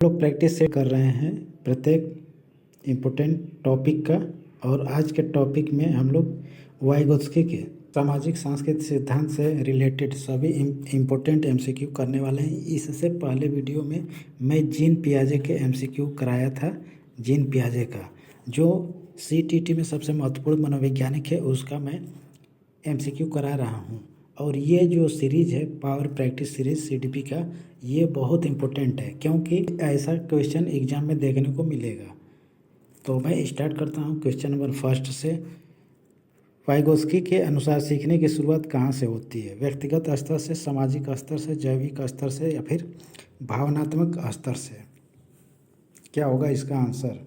लोग प्रैक्टिस से कर रहे हैं प्रत्येक इम्पोर्टेंट टॉपिक का। और आज के टॉपिक में हम लोग वाइगोत्स्की के सामाजिक सांस्कृतिक सिद्धांत से रिलेटेड सभी इम्पोर्टेंट एमसीक्यू करने वाले हैं। इससे पहले वीडियो में मैं जीन पियाजे के एमसीक्यू कराया था। जीन पियाजे का जो सीटीटी में सबसे महत्वपूर्ण मनोवैज्ञानिक है, उसका मैं एमसीक्यू करा रहा हूँ। और ये जो सीरीज़ है पावर प्रैक्टिस सीरीज़ सीडीपी का, ये बहुत इम्पोर्टेंट है क्योंकि ऐसा क्वेश्चन एग्जाम में देखने को मिलेगा। तो मैं स्टार्ट करता हूँ क्वेश्चन नंबर फर्स्ट से। वाइगोत्स्की के अनुसार सीखने की शुरुआत कहाँ से होती है? व्यक्तिगत स्तर से, सामाजिक स्तर से, जैविक स्तर से या फिर भावनात्मक स्तर से? क्या होगा इसका आंसर?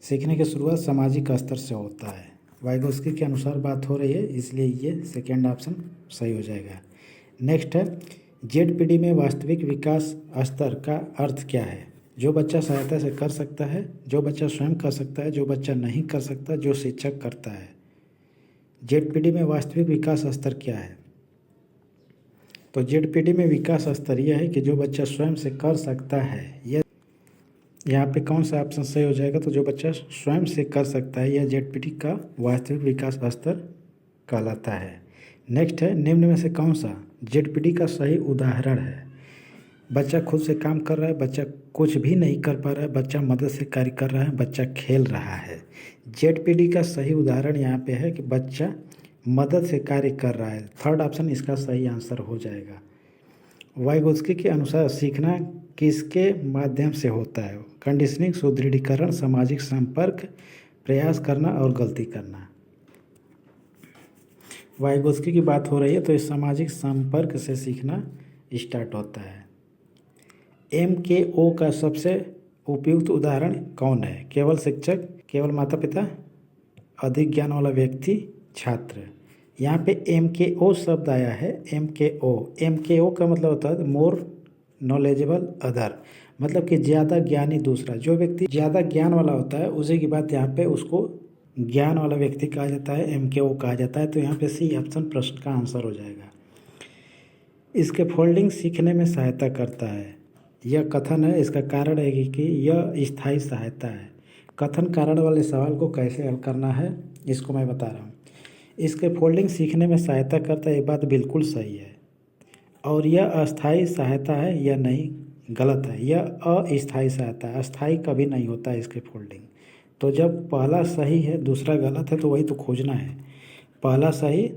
सीखने की शुरुआत सामाजिक स्तर से होता है। वाइगोत्स्की के अनुसार बात हो रही है, इसलिए ये सेकेंड ऑप्शन सही हो जाएगा। नेक्स्ट है, जेडपीडी में वास्तविक विकास स्तर का अर्थ क्या है? जो बच्चा सहायता से कर सकता है, जो बच्चा स्वयं कर सकता है, जो बच्चा नहीं कर सकता, जो शिक्षक करता है। जेडपीडी में वास्तविक विकास स्तर क्या है? तो जेडपीडी में विकास स्तर यह है कि जो बच्चा स्वयं से कर सकता है। यह यहाँ पे कौन सा ऑप्शन सही हो जाएगा? तो जो बच्चा स्वयं से कर सकता है, यह जेडपीडी का वास्तविक विकास स्तर कहलाता है। नेक्स्ट है, निम्न में से कौन सा जेडपीडी का सही उदाहरण है? बच्चा खुद से काम कर रहा है, बच्चा कुछ भी नहीं कर पा रहा है, बच्चा मदद से कार्य कर रहा है, बच्चा खेल रहा है। जेडपीडी का सही उदाहरण यहाँ पे है कि बच्चा मदद से कार्य कर रहा है। थर्ड ऑप्शन इसका सही आंसर हो जाएगा। वाइगोत्स्की के अनुसार सीखना किसके माध्यम से होता है? कंडीशनिंग, सुदृढ़ीकरण, सामाजिक संपर्क, प्रयास करना और गलती करना। वाइगोत्स्की की बात हो रही है तो इस सामाजिक संपर्क से सीखना स्टार्ट होता है। MKO का सबसे उपयुक्त उदाहरण कौन है? केवल शिक्षक, केवल माता पिता, अधिक ज्ञान वाला व्यक्ति, छात्र। यहाँ पे MKO शब्द आया है। MKO का मतलब होता है मोर नॉलेजेबल अदर, मतलब कि ज़्यादा ज्ञानी दूसरा। जो व्यक्ति ज़्यादा ज्ञान वाला होता है उसी की बात यहाँ पे उसको ज्ञान वाला व्यक्ति कहा जाता है, MKO कहा जाता है। तो यहाँ पे सी ऑप्शन प्रश्न का आंसर हो जाएगा। इसके फोल्डिंग सीखने में सहायता करता है। यह कथन है, इसका कारण है कि यह स्थायी सहायता है। कथन कारण वाले सवाल को कैसे हल करना है इसको मैं बता रहा हूँ। इसके फोल्डिंग सीखने में सहायता करता है, ये बात बिल्कुल सही है। और यह अस्थायी सहायता है या नहीं? गलत है, यह अस्थायी सहायता है। अस्थायी कभी नहीं होता है इसके फोल्डिंग। तो जब पहला सही है दूसरा गलत है तो वही तो खोजना है। पहला सही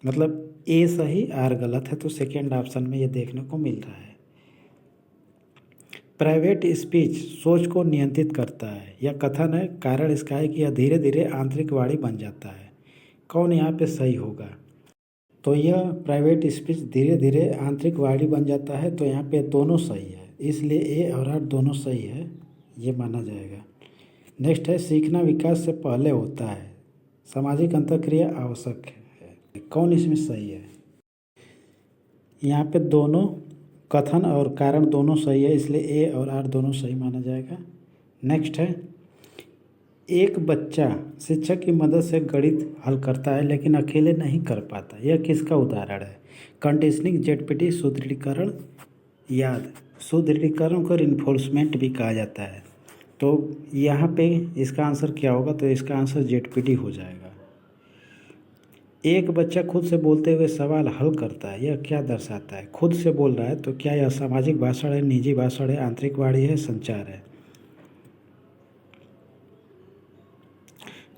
मतलब ए सही आर गलत है, तो सेकेंड ऑप्शन में ये देखने को मिल रहा है। प्राइवेट स्पीच सोच को नियंत्रित करता है, यह कथन है। कारण इसका है कि यह धीरे धीरे आंतरिक वाणी बन जाता है। कौन यहाँ पे सही होगा? तो यह प्राइवेट स्पीच धीरे धीरे आंतरिक वाणी बन जाता है, तो यहाँ पे दोनों सही है, इसलिए ए और आर दोनों सही है, ये माना जाएगा। नेक्स्ट है, सीखना विकास से पहले होता है, सामाजिक अंतःक्रिया आवश्यक है। कौन इसमें सही है? यहाँ पे दोनों कथन और कारण दोनों सही है, इसलिए ए और आर दोनों सही माना जाएगा। नेक्स्ट है, एक बच्चा शिक्षक की मदद से गणित हल करता है लेकिन अकेले नहीं कर पाता, यह किसका उदाहरण है? कंडीशनिंग, जेडपीटी, सुदृढ़ीकरण, याद। सुदृढ़ीकरण को रिइंफोर्समेंट भी कहा जाता है। तो यहाँ पे इसका आंसर क्या होगा? तो इसका आंसर जेडपीटी हो जाएगा। एक बच्चा खुद से बोलते हुए सवाल हल करता है, यह क्या दर्शाता है? खुद से बोल रहा है तो क्या यह सामाजिक भाषण है, निजी भाषण है, आंतरिक वाणी है, संचार है?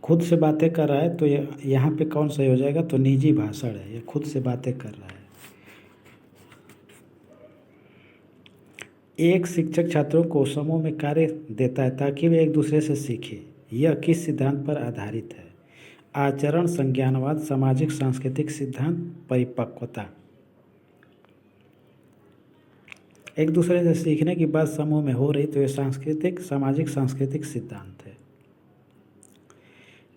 खुद से बातें कर रहा है तो यहाँ पे कौन सही हो जाएगा? तो निजी भाषण है, यह खुद से बातें कर रहा है। एक शिक्षक छात्रों को समूह में कार्य देता है ताकि वे एक दूसरे से सीखें, यह किस सिद्धांत पर आधारित है? आचरण, संज्ञानवाद, सामाजिक सांस्कृतिक सिद्धांत, परिपक्वता। एक दूसरे से सीखने की बात समूह में हो रही तो यह सामाजिक सांस्कृतिक सिद्धांत है।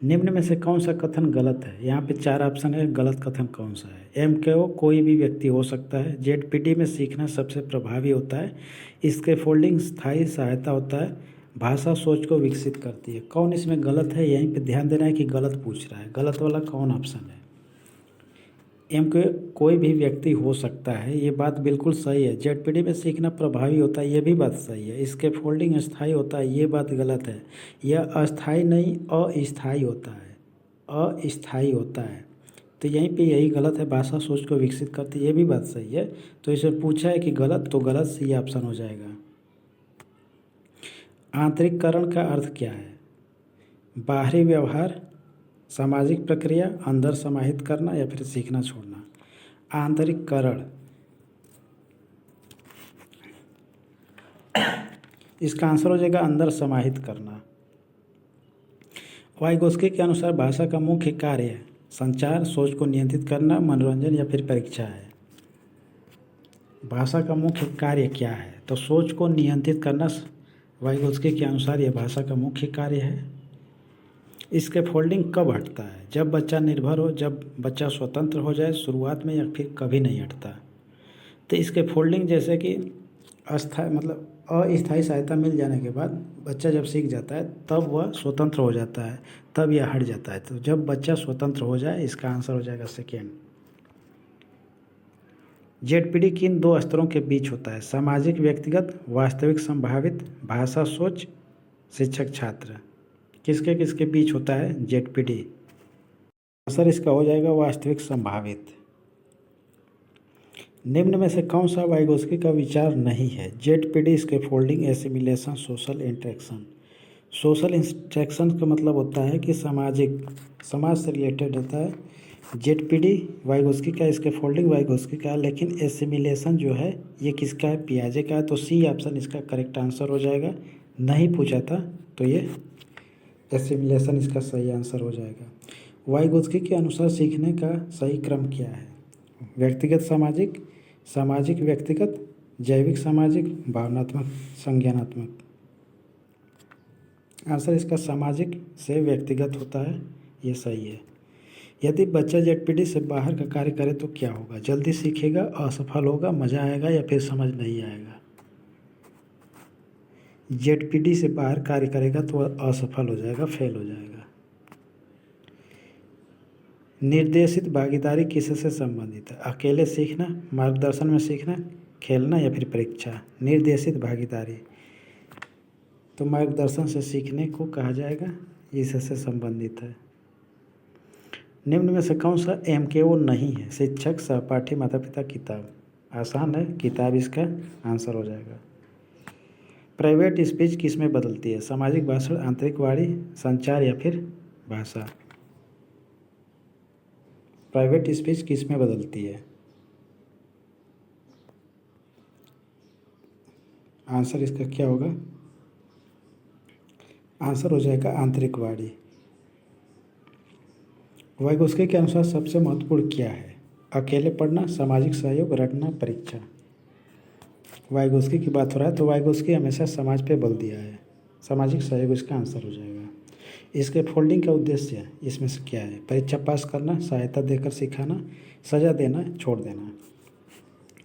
निम्न में से कौन सा कथन गलत है? यहाँ पे 4 ऑप्शन है, गलत कथन कौन सा है? MKO कोई भी व्यक्ति हो सकता है। जेडपीडी में सीखना सबसे प्रभावी होता है। इसके फोल्डिंग स्थायी सहायता होता है। भाषा सोच को विकसित करती है। कौन इसमें गलत है? यहीं पे ध्यान देना है कि गलत पूछ रहा है। गलत वाला कौन ऑप्शन है? एम के कोई भी व्यक्ति हो सकता है, ये बात बिल्कुल सही है। जेडपीडी में सीखना प्रभावी होता है, ये भी बात सही है। इसके फोल्डिंग अस्थायी होता है, ये बात गलत है। यह अस्थायी नहीं अस्थायी होता है, अस्थायी होता है। तो यहीं पे यही गलत है, भाषा सोच को विकसित करती है, ये भी बात सही है। तो इसे पूछा है कि गलत, तो गलत सी ऑप्शन हो जाएगा। आंतरिककरण का अर्थ क्या है? बाहरी व्यवहार, सामाजिक प्रक्रिया, अंदर समाहित करना या फिर सीखना छोड़ना। आंतरिककरण, इसका आंसर हो जाएगा अंदर समाहित करना। वाइगोस्की के अनुसार भाषा का मुख्य कार्य है संचार, सोच को नियंत्रित करना, मनोरंजन या फिर परीक्षा है। भाषा का मुख्य कार्य क्या है? तो सोच को नियंत्रित करना वाइगोस्की के अनुसार यह भाषा का मुख्य कार्य है। इसके फोल्डिंग कब हटता है? जब बच्चा निर्भर हो, जब बच्चा स्वतंत्र हो जाए शुरुआत में, या फिर कभी नहीं हटता। तो इसके फोल्डिंग जैसे कि अस्थायी मतलब अस्थायी सहायता मिल जाने के बाद बच्चा जब सीख जाता है तब वह स्वतंत्र हो जाता है, तब यह हट जाता है। तो जब बच्चा स्वतंत्र हो जाए, इसका आंसर हो जाएगा सेकेंड। जेडपीडी किन दो स्तरों के बीच होता है? सामाजिक व्यक्तिगत, वास्तविक संभावित, भाषा सोच, शिक्षक छात्र। किसके किसके बीच होता है जेडपीडी? आंसर इसका हो जाएगा वास्तविक संभावित। निम्न में से कौन सा वाइगोस्की का विचार नहीं है? जेडपीडी, इसके folding, assimilation, social interaction. Social interaction का मतलब होता है कि समाज से रिलेटेड होता है। जेडपीडी वाइगोस्की का, इसके फोल्डिंग वाइगोस्की का है। लेकिन एसिमिलेशन जो है ये किसका है? पियाजे का है। तो सी ऑप्शन इसका करेक्ट आंसर हो जाएगा। नहीं पूछा था तो ये एसिमिलेशन इसका सही आंसर हो जाएगा। वाइगोस्की के अनुसार सीखने का सही क्रम क्या है? व्यक्तिगत सामाजिक, सामाजिक व्यक्तिगत, जैविक सामाजिक, भावनात्मक संज्ञानात्मक। आंसर इसका सामाजिक से व्यक्तिगत होता है, ये सही है। यदि बच्चा जेडपीडी से बाहर का कार्य करे तो क्या होगा? जल्दी सीखेगा, असफल होगा, मज़ा आएगा या फिर समझ नहीं आएगा? जेडपीडी से बाहर कार्य करेगा तो वह असफल हो जाएगा, फेल हो जाएगा। निर्देशित भागीदारी किससे संबंधित है? अकेले सीखना, मार्गदर्शन में सीखना, खेलना या फिर परीक्षा। निर्देशित भागीदारी, तो मार्गदर्शन से सीखने को कहा जाएगा, इससे संबंधित है। निम्न में से कौन सा एमकेओ नहीं है? शिक्षक, सहपाठी, माता पिता, किताब। आसान है, किताब इसका आंसर हो जाएगा। प्राइवेट स्पीच किस में बदलती है? सामाजिक भाषण, आंतरिक वाणी, संचार या फिर भाषा। प्राइवेट स्पीच किस में बदलती है? आंसर इसका क्या होगा? आंसर हो जाएगा आंतरिक वाणी। वाइगोस्की के अनुसार सबसे महत्वपूर्ण क्या है? अकेले पढ़ना, सामाजिक सहयोग, रटना, परीक्षा। वाइगोस्की की बात हो रहा है तो वाइगोस्की हमेशा समाज पे बल दिया है। सामाजिक सहयोग इसका आंसर हो जाएगा। इसके फोल्डिंग का उद्देश्य इसमें से क्या है? परीक्षा पास करना, सहायता देकर सिखाना, सजा देना, छोड़ देना।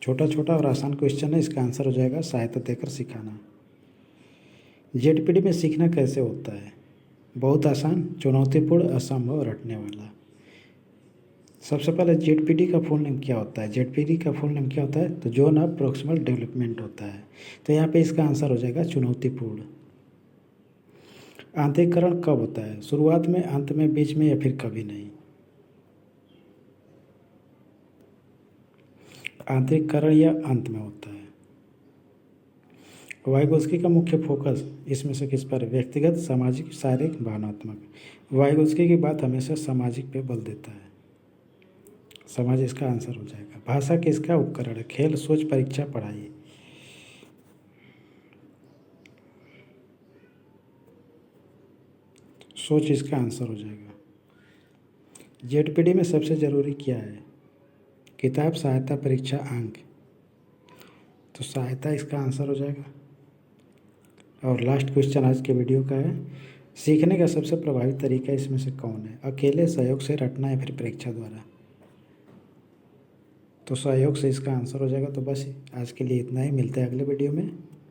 छोटा छोटा और आसान क्वेश्चन है, इसका आंसर हो जाएगा सहायता देकर सिखाना। जेडपीडी में सीखना कैसे होता है? बहुत आसान, चुनौतीपूर्ण, असंभव, रटने वाला। सबसे पहले जेडपीडी का फुल नेम क्या होता है? जेडपीडी का फुल नेम क्या होता है? तो जोन ऑफ प्रोक्सिमल डेवलपमेंट होता है। तो यहाँ पे इसका आंसर हो जाएगा चुनौतीपूर्ण। आंतरिककरण कब होता है? शुरुआत में, अंत में, बीच में या फिर कभी नहीं। आंतरिककरण या अंत में होता है। वाइगोस्की का मुख्य फोकस इसमें से किस पर? व्यक्तिगत, सामाजिक, शारीरिक, भावनात्मक। वाइगोस्की की बात हमेशा सामाजिक पे बल देता है। समाज इसका आंसर हो जाएगा। भाषा किसका उपकरण है? खेल, सोच, परीक्षा, पढ़ाई। सोच इसका आंसर हो जाएगा। जेडपीडी में सबसे ज़रूरी क्या है? किताब, सहायता, परीक्षा, अंक। तो सहायता इसका आंसर हो जाएगा। और लास्ट क्वेश्चन आज के वीडियो का है, सीखने का सबसे प्रभावी तरीका इसमें से कौन है? अकेले, सहयोग से, रटना या फिर परीक्षा द्वारा। तो सहयोग से इसका आंसर हो जाएगा। तो बस आज के लिए इतना ही, मिलते हैं अगले वीडियो में।